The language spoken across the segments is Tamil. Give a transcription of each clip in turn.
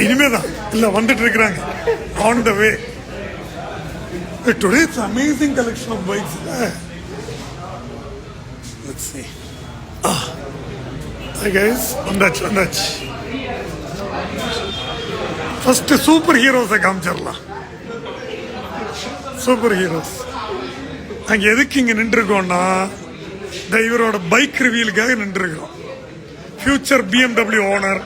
இனிமேதான் இல்ல வந்துட்டு இருக்கிறாங்க on the way. Today it's amazing collection of bikes. Let's see. Hi guys, வந்தாச்சு. ஃபர்ஸ்ட் சூப்பர் ஹீரோஸை காமிச்சிடலாம். சூப்பர் ஹீரோஸ் அங்கே எதுக்கு இங்கே நின்றுருக்கோம்னா இவரோட பைக் ரிவியூலுக்காக நின்றுருக்கிறோம். Future BMW owner.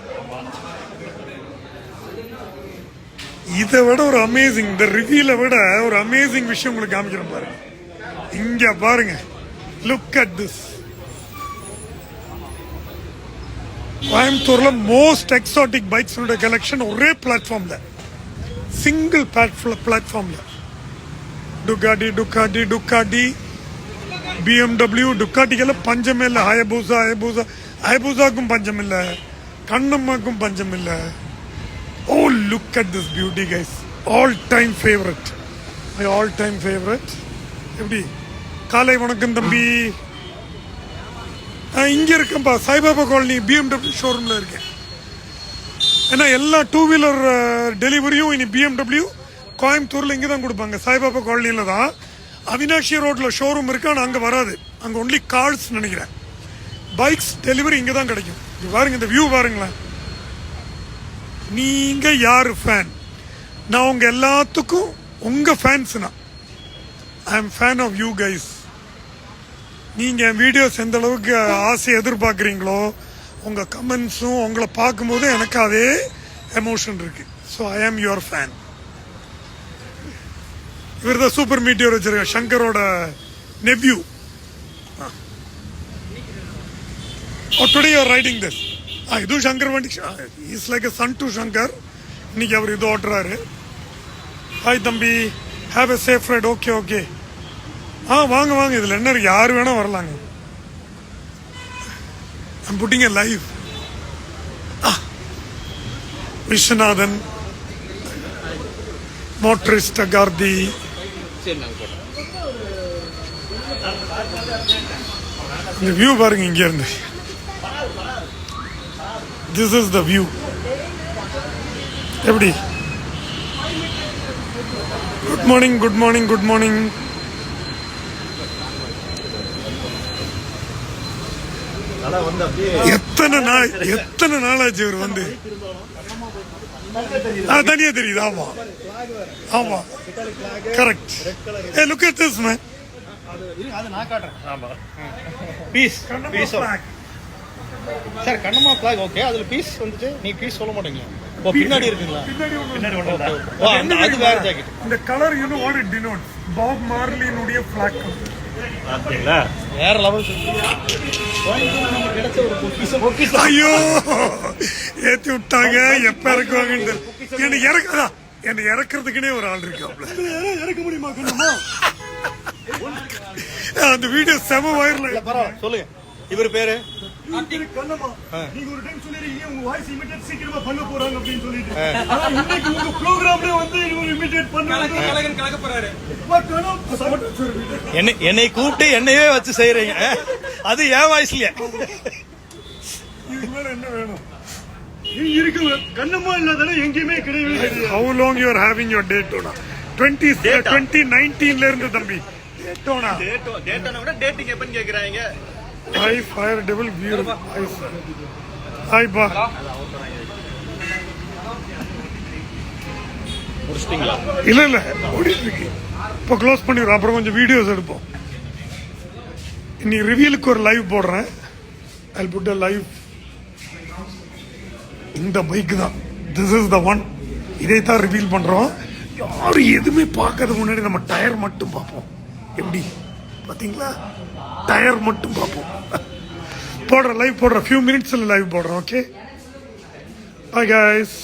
இதை விட ஒரு அமேசிங், இந்த ரிவியூல விட ஒரு அமேசிங் விஷயம் உங்களுக்கு காமிக்கிறேன் பாருங்க. இங்க பாருங்க, லுக் அட் திஸ். கோயம்புத்தூர்ல மோஸ்ட் எக்ஸாட்டிக் பைக்ஸ் கலெக்ஷன் ஒரே பிளாட்ஃபார்ம்ல, சிங்கிள் பிளாட்ஃபார்ம்ல. டுக்காட்டி BMW, டுக்காட்டிக்கெல்லாம் பஞ்சமே இல்லை. ஹயபூசாக்கும் பஞ்சம் இல்லை, கண்ணம்மாக்கும் பஞ்சம் இல்லை. Oh, look at this beauty, guys. All-time favorite. My all-time favorite. எப்படி காலை வணக்கம் தம்பி. இங்கே இருக்கேன்ப்பா, சாய்பாபா காலனி BMW ஷோரூமில் இருக்கேன். ஏன்னா எல்லா 2-வீலர் டெலிவரியும் இனி BMW கோயம்புத்தூரில் இங்கே தான் கொடுப்பாங்க. சாய்பாபா காலனியில் தான். அவினாஷி ரோட்டில் ஷோரூம் இருக்கு, ஆனால் அங்கே வராது. அங்கே ஒன்லி கார்ஸ் நினைக்கிறேன். பைக்ஸ் டெலிவரி இங்கே தான் கிடைக்கும். இது பாருங்க, இந்த வியூ பாருங்களேன். நீங்க யாரு ஃபேன்? நான் உங்க எல்லாத்துக்கும் உங்க ஃபேன்ஸ்னா. I am fan of you guys. நீங்க என் வீடியோஸ் எந்த அளவுக்கு ஆசை எதிர்பார்க்குறீங்களோ, உங்க கமெண்ட்ஸும் உங்களை பார்க்கும்போது எனக்கு அதே எமோஷன் இருக்கு. So I am your fan. இவர் தான் சூப்பர் மீட்டியர் வச்சிருக்க சங்கரோட nephew. Today you are riding this. இது சங்கர் வண்டி. Is like a son to Shankar. இன்னைக்கு அவர் இது ஓட்டுறாரு. ஹாய் தம்பி, have a safe ride. Okay. வாங்க இதில் என்ன இருக்கு, யார் வேணா வரலாங்க. I'm putting a live. Viswanathan, motorist Karthi. இந்த வியூ பாருங்க இங்க இருந்து. This is the view. எப்படி? Good morning. எத்தனை நாளாச்சு இவர் வந்து. தனியா தெரியுது. ஆமா correct. Hey, look at this man. அது நான் காட்டுறேன். ஆமா. Piece sir, Kannamma flag. Okay, அதுல பீஸ் வந்துச்சு. நீ பீஸ் சொல்ல மாட்டீங்க. ஓ, பின்னாடி இருக்குங்களா? பின்னாடி ஒண்ணு. ஓ, அது வேற ஜாக்கெட். இந்த colour you know what it denotes? Bob மார்லினுடைய ஃபிளாக். பாத்தீங்களா? வேற லெவல். நமக்கு கிடைச்ச ஒரு பொக்கிஷம். ஐயோ, ஏத்தி விட்டாங்க. எப்ப இறக்குவாங்க? என்ன இறக்குறதுக்குனே ஒரு ஆள் இருக்காப்ல. இறக்க முடியுமா கண்ணம்மா? அந்த வீடியோ செம வைரல். பரவாயில்ல, சொல்லுங்க. இவர் பேரு கண்ணம்மா. நீங்க ஒரு டைம் சொல்லிருக்கீங்க உங்க வாய்ஸ் இமிட்டேட் சீக்கிரமா பண்ண போறாங்க அப்படின்னு சொல்லிட்டு. ஆனா இன்னைக்கு உங்க ப்ரோகிராம்ல வந்து இவர் இமிட்டேட் பண்ணாங்க. கலக்க போறாரு. என்னை கூப்பிட்டு என்னையே வச்சு செய்யறீங்க. அது ஏன் வாய்ஸ்லயே. இதுக்கு மேல என்ன வேணும்? இருக்கு கண்ணம்மா இல்லாதனால எங்கேயுமே கிடையவே. How long you are having your Daytona? 2019ல இருந்து தம்பி. Daytona விட டேட்டிங் எப்பன்னு கேக்குறாங்க. Hi fire devil view. Hi sir. Hi ba. முடிச்சிட்டீங்களா? இல்ல ஓடிட்டு இருக்கு. இப்போ க்ளோஸ் பண்ணிடுறோம். அப்புறம் கொஞ்சம் வீடியோஸ் எடுப்போம். இன்னைக்கு ரிவியூலுக்கு ஒரு லைவ் போடுறேன். I'll put a live. இந்த பைக் தான். This is the one. இதை தான் ரிவீல் பண்றோம். யாரும் எதுவுமே பார்க்கறதுக்கு முன்னாடி நம்ம டயர் மட்டும் பார்ப்போம். எப்படி பாத்தீங்களா? டயர் மட்டும் பார்ப்போம். லைவ் போடுற ஃபியூ மினிட்ஸ்ல லைவ் போடுறோம். Okay, bye guys.